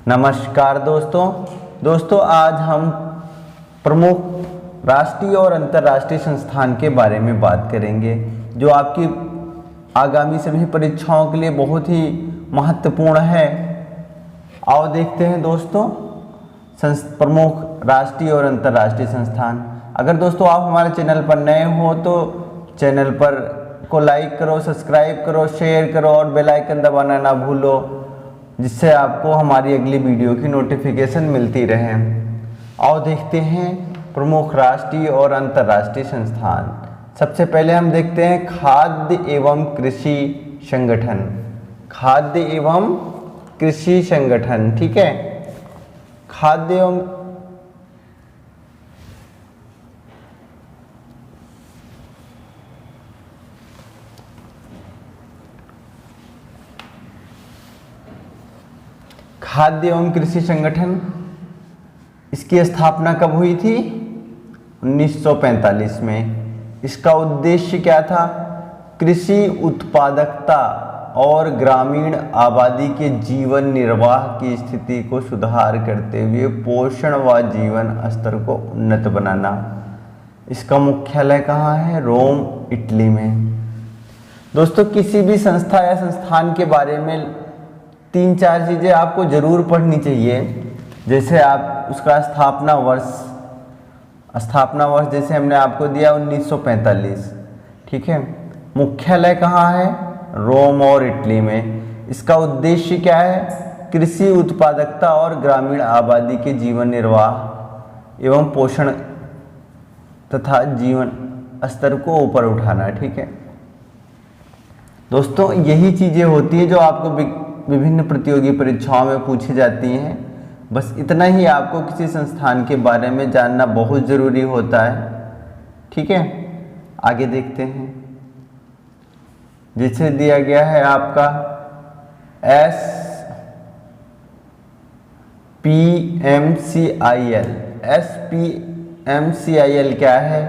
नमस्कार दोस्तों आज हम प्रमुख राष्ट्रीय और अंतर्राष्ट्रीय संस्थान के बारे में बात करेंगे जो आपकी आगामी सभी परीक्षाओं के लिए बहुत ही महत्वपूर्ण है। आओ देखते हैं दोस्तों प्रमुख राष्ट्रीय और अंतर्राष्ट्रीय संस्थान। अगर दोस्तों आप हमारे चैनल पर नए हो तो चैनल पर को लाइक करो, सब्सक्राइब करो, शेयर करो और बेल आइकन दबाना ना भूलो, जिससे आपको हमारी अगली वीडियो की नोटिफिकेशन मिलती रहे। आओ देखते हैं प्रमुख राष्ट्रीय और अंतर्राष्ट्रीय संस्थान। सबसे पहले हम देखते हैं खाद्य एवं कृषि संगठन। खाद्य एवं कृषि संगठन, ठीक है। खाद्य एवं कृषि संगठन, इसकी स्थापना कब हुई थी? 1945 में। इसका उद्देश्य क्या था? कृषि उत्पादकता और ग्रामीण आबादी के जीवन निर्वाह की स्थिति को सुधार करते हुए पोषण व जीवन स्तर को उन्नत बनाना। इसका मुख्यालय कहाँ है? रोम, इटली में। दोस्तों किसी भी संस्था या संस्थान के बारे में 3-4 चीज़ें आपको जरूर पढ़नी चाहिए। जैसे आप उसका स्थापना वर्ष जैसे हमने आपको दिया 1945, ठीक है। मुख्यालय कहाँ है? रोम और इटली में। इसका उद्देश्य क्या है? कृषि उत्पादकता और ग्रामीण आबादी के जीवन निर्वाह एवं पोषण तथा जीवन स्तर को ऊपर उठाना, ठीक है। दोस्तों यही चीज़ें होती है जो आपको विभिन्न प्रतियोगी परीक्षाओं में पूछी जाती हैं। बस इतना ही आपको किसी संस्थान के बारे में जानना बहुत ज़रूरी होता है, ठीक है। आगे देखते हैं। जिसे दिया गया है आपका SPMCIL क्या है?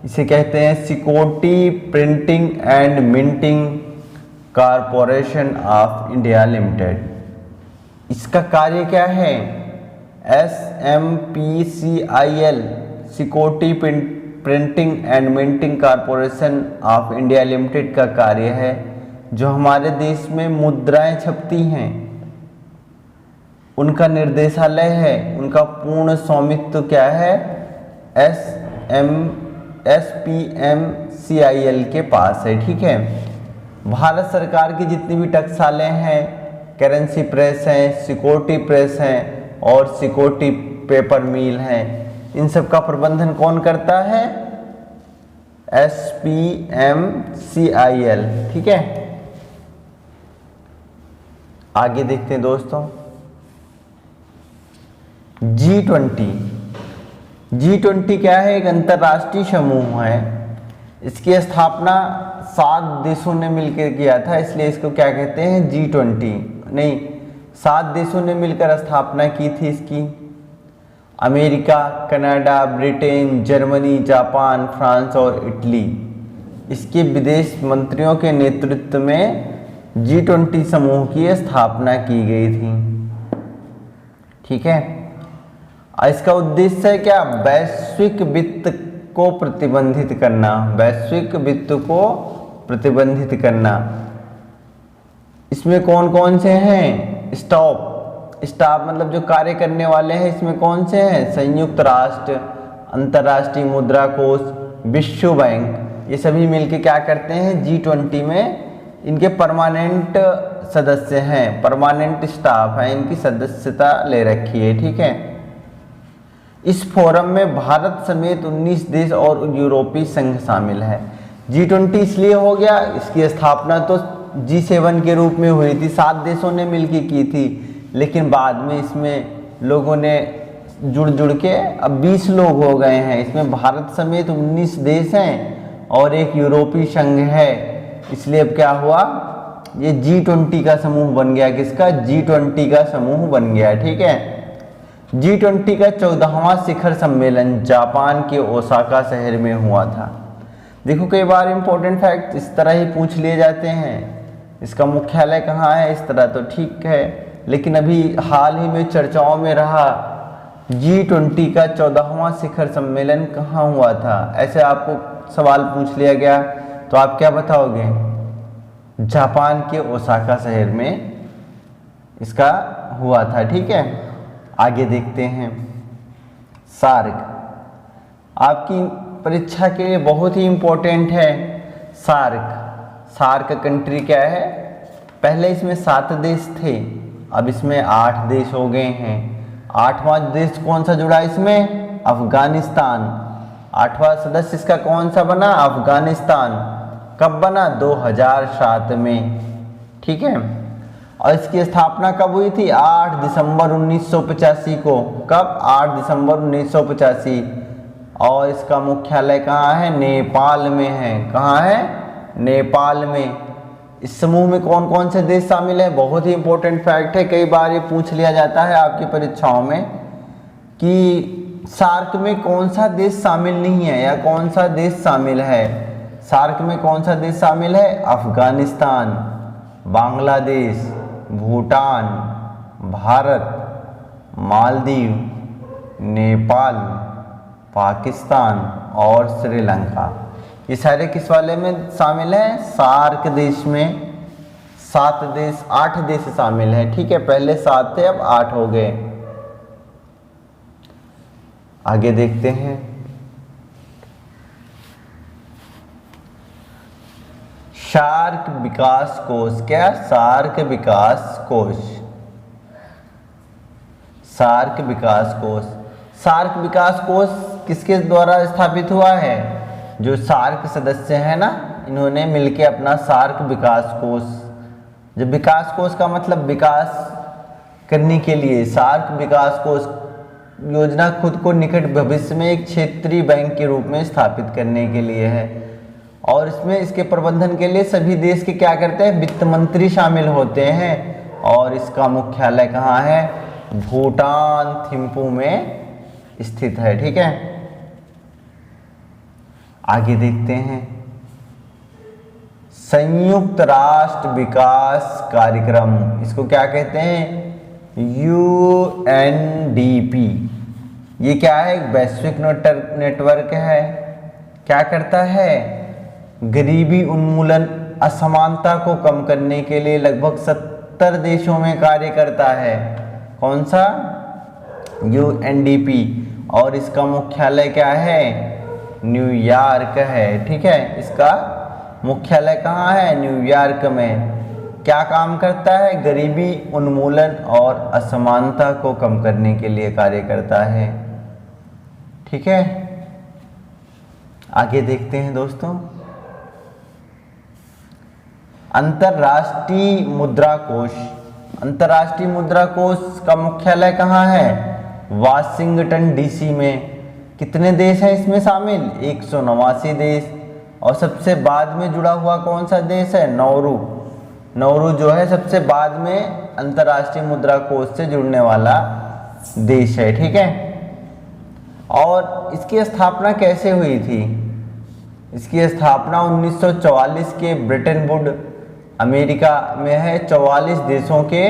इसे कहते हैं security printing and minting corporation of India limited. इसका कार्य क्या है? SMPCIL security printing and minting corporation of India limited का कार्य है जो हमारे देश में मुद्राएं छपती हैं, उनका निर्देशालय है। उनका पूर्ण स्वामित्व क्या है? SPMCIL के पास है, ठीक है। भारत सरकार की जितनी भी टकसालें हैं, करेंसी प्रेस हैं, सिक्योरिटी प्रेस हैं और सिक्योरिटी पेपर मिल हैं, इन सब का प्रबंधन कौन करता है? SPMCIL, ठीक है। आगे देखते हैं दोस्तों G20 क्या है? एक अंतर्राष्ट्रीय समूह है। इसकी स्थापना 7 देशों ने मिलकर किया था, इसलिए इसको क्या कहते हैं? G20 नहीं, 7 देशों ने मिलकर स्थापना की थी इसकी। America, Canada, Britain, Germany, Japan, France और इटली। इसके विदेश मंत्रियों के नेतृत्व में G20 समूह की स्थापना की गई थी, ठीक है। इसका उद्देश्य है क्या? वैश्विक वित्त को प्रतिबंधित करना। वैश्विक वित्त को प्रतिबंधित करना। इसमें कौन कौन से हैं? स्टाफ मतलब जो कार्य करने वाले हैं, इसमें कौन से हैं? संयुक्त राष्ट्र, अंतर्राष्ट्रीय मुद्रा कोष, विश्व बैंक, ये सभी मिलके क्या करते हैं? G20 में इनके परमानेंट सदस्य हैं, परमानेंट स्टाफ हैं, इनकी सदस्यता ले रखी है, ठीक है। इस फोरम में भारत समेत 19 देश और यूरोपीय संघ शामिल है। G20 इसलिए हो गया, इसकी स्थापना तो G7 के रूप में हुई थी, 7 देशों ने मिलकर की थी, लेकिन बाद में इसमें लोगों ने जुड़ के अब 20 लोग हो गए हैं। इसमें भारत समेत 19 देश हैं और एक यूरोपीय संघ है। इसलिए अब क्या हुआ? ये G20 का समूह बन गया। किसका? G20 का समूह बन गया, ठीक है। G20 का 14वां शिखर सम्मेलन जापान के ओसाका शहर में हुआ था। देखो कई बार इंपॉर्टेंट फैक्ट इस तरह ही पूछ लिए जाते हैं। इसका मुख्यालय कहाँ है? इस तरह तो ठीक है, लेकिन अभी हाल ही में चर्चाओं में रहा G20 का 14वां शिखर सम्मेलन कहाँ हुआ था। ऐसे आपको सवाल पूछ लिया गया तो आप क्या बताओगे? जापान के ओसाका शहर में इसका हुआ था। ठीक है, आगे देखते हैं। सार्क आपकी परीक्षा के लिए बहुत ही इम्पोर्टेंट है। सार्क कंट्री क्या है? पहले इसमें 7 देश थे, अब इसमें 8 देश हो गए हैं। 8वां देश कौन सा जुड़ा इसमें? अफगानिस्तान। 8वां सदस्य इसका कौन सा बना? अफगानिस्तान। कब बना? 2007 में। ठीक है, और इसकी स्थापना कब हुई थी? 8 दिसंबर 1985 को। कब? 8 दिसंबर 1985। और इसका मुख्यालय कहाँ है? नेपाल में है। कहाँ है? नेपाल में। इस समूह में कौन कौन से देश शामिल है? बहुत ही इंपॉर्टेंट फैक्ट है, कई बार ये पूछ लिया जाता है आपकी परीक्षाओं में कि सार्क में कौन सा देश शामिल नहीं है या कौन सा देश शामिल है। सार्क में कौन सा देश शामिल है? अफगानिस्तान, बांग्लादेश, भूटान, भारत, मालदीव, नेपाल, पाकिस्तान और श्रीलंका। ये सारे किस वाले में शामिल हैं? सार्क देश में। 8 देश शामिल हैं। ठीक है, पहले 7 थे, अब 8 हो गए। आगे देखते हैं। सार्क विकास कोष। क्या? सार्क विकास कोष। सार्क विकास कोष। सार्क विकास कोष किसके द्वारा स्थापित हुआ है? जो सार्क सदस्य हैं ना, इन्होंने मिलकर अपना सार्क विकास कोष। जब विकास कोष का मतलब विकास करने के लिए, सार्क विकास कोष योजना खुद को निकट भविष्य में एक क्षेत्रीय बैंक के रूप में स्थापित करने के लिए है। और इसमें इसके प्रबंधन के लिए सभी देश के क्या करते हैं? वित्त मंत्री शामिल होते हैं। और इसका मुख्यालय कहाँ है? भूटान थिम्पू में स्थित है। ठीक है, आगे देखते हैं। संयुक्त राष्ट्र विकास कार्यक्रम, इसको क्या कहते हैं? UNDP। ये क्या है? एक वैश्विक नेटवर्क है। क्या करता है? गरीबी उन्मूलन, असमानता को कम करने के लिए लगभग 70 देशों में कार्य करता है। कौन सा? UNDP। और इसका मुख्यालय क्या है? न्यूयॉर्क है। ठीक है, इसका मुख्यालय कहाँ है? न्यूयॉर्क में। क्या काम करता है? गरीबी उन्मूलन और असमानता को कम करने के लिए कार्य करता है। ठीक है, आगे देखते हैं दोस्तों। अंतर्राष्ट्रीय मुद्रा कोष। अंतर्राष्ट्रीय मुद्रा कोष का मुख्यालय कहाँ है? वाशिंगटन DC में। कितने देश हैं इसमें शामिल? 189 देश। और सबसे बाद में जुड़ा हुआ कौन सा देश है? नौरू जो है सबसे बाद में अंतर्राष्ट्रीय मुद्रा कोष से जुड़ने वाला देश है। ठीक है, और इसकी स्थापना कैसे हुई थी? इसकी स्थापना 1944 के ब्रिटेन वुड अमेरिका में है। 44 देशों के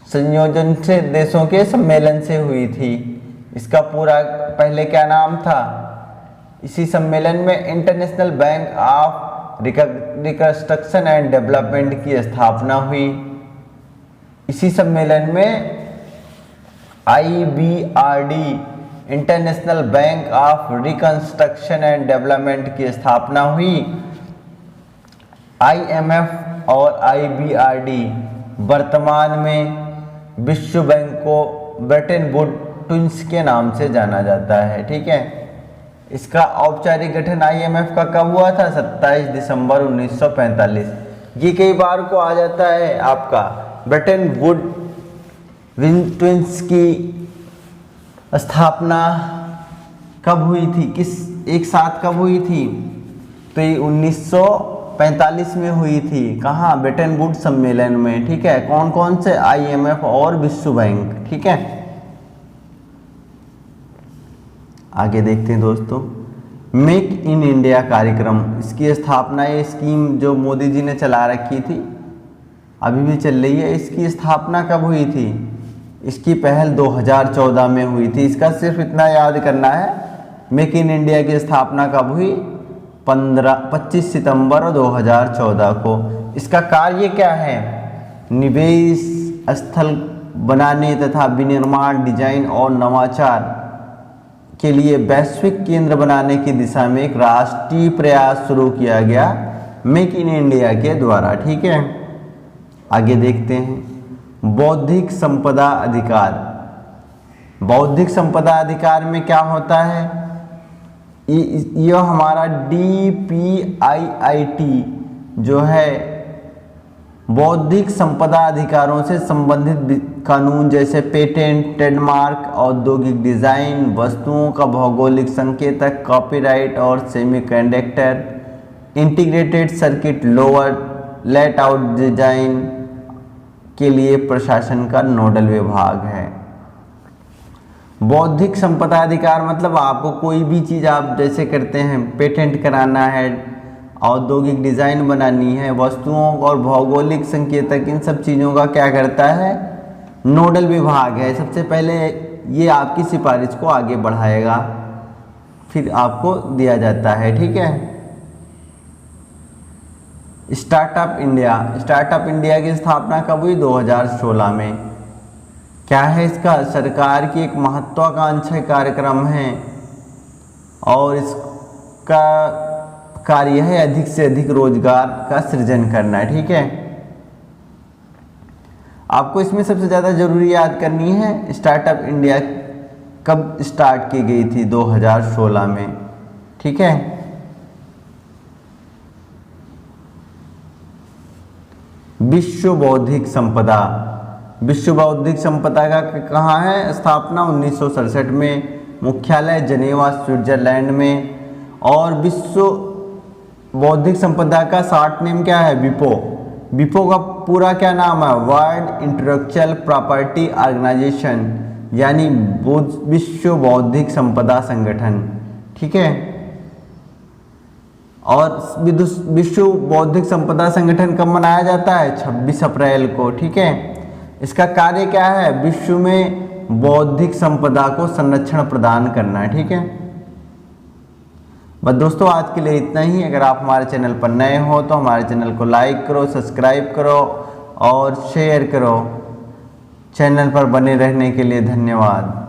संयोजन से, देशों के सम्मेलन से हुई थी। इसका पूरा पहले क्या नाम था? इसी सम्मेलन में international bank of reconstruction and development की स्थापना हुई। इसी सम्मेलन में IBRD international bank of reconstruction and development की स्थापना हुई। IMF और IBRD वर्तमान में विश्व बैंक को ब्रिटेन वुड ट्विंस के नाम से जाना जाता है। ठीक है, इसका औपचारिक गठन IMF का कब हुआ था? 27 दिसंबर 1945। ये कई बार को आ जाता है आपका। ब्रिटेन वुड ट्विंस की स्थापना कब हुई थी? किस एक साथ कब हुई थी? तो ये 1945 में हुई थी। कहाँ? ब्रिटेन वुड सम्मेलन में। ठीक है, कौन कौन से? IMF और विश्व बैंक। ठीक है, आगे देखते हैं दोस्तों। मेक इन इंडिया कार्यक्रम, इसकी स्थापना, ये स्कीम जो मोदी जी ने चला रखी थी, अभी भी चल रही है। इसकी स्थापना कब हुई थी? इसकी पहल 2014 में हुई थी। इसका सिर्फ इतना याद करना है, मेक इन इंडिया की स्थापना कब हुई? 25 सितंबर 2014 को। इसका कार्य क्या है? निवेश स्थल बनाने तथा विनिर्माण, डिजाइन और नवाचार के लिए वैश्विक केंद्र बनाने की दिशा में एक राष्ट्रीय प्रयास शुरू किया गया मेक इन इंडिया के द्वारा। ठीक है, आगे देखते हैं। बौद्धिक संपदा अधिकार। बौद्धिक संपदा अधिकार में क्या होता है? यह हमारा DPIIT जो है बौद्धिक संपदा अधिकारों से संबंधित कानून जैसे पेटेंट, ट्रेडमार्क, औद्योगिक डिजाइन, वस्तुओं का भौगोलिक संकेतक, कॉपीराइट और semiconductor, integrated circuit, lower let out design के लिए प्रशासन का नोडल विभाग है। बौद्धिक संपदा अधिकार मतलब आपको कोई भी चीज़ आप जैसे करते हैं, पेटेंट कराना है, औद्योगिक डिज़ाइन बनानी है, वस्तुओं और भौगोलिक संकेतक, इन सब चीज़ों का क्या करता है? नोडल विभाग है। सबसे पहले ये आपकी सिफारिश को आगे बढ़ाएगा, फिर आपको दिया जाता है। ठीक है। Startup India. स्टार्टअप इंडिया की स्थापना कब हुई? 2016 में। क्या है इसका? सरकार की एक महत्वाकांक्षी कार्यक्रम है और इसका कार्य है अधिक से अधिक रोजगार का सृजन करना। ठीक है, आपको इसमें सबसे ज़्यादा जरूरी याद करनी है स्टार्टअप इंडिया कब स्टार्ट की गई थी? 2016 में। ठीक है, विश्व बौद्धिक संपदा। विश्व बौद्धिक संपदा का कहाँ है स्थापना? 1967 में। मुख्यालय जनेवा, स्विट्जरलैंड में। और विश्व बौद्धिक संपदा का शॉर्ट नेम क्या है? विपो। विपो का पूरा क्या नाम है? वर्ल्ड इंटेलेक्चुअल प्रॉपर्टी ऑर्गेनाइजेशन, यानी विश्व बौद्धिक संपदा संगठन। ठीक है, और विश्व बौद्धिक संपदा संगठन कब मनाया जाता है? 26 अप्रैल को। ठीक है, इसका कार्य क्या है? विश्व में बौद्धिक संपदा को संरक्षण प्रदान करना है। ठीक है, बस दोस्तों आज के लिए इतना ही। अगर आप हमारे चैनल पर नए हो तो हमारे चैनल को लाइक करो, सब्सक्राइब करो और शेयर करो। चैनल पर बने रहने के लिए धन्यवाद।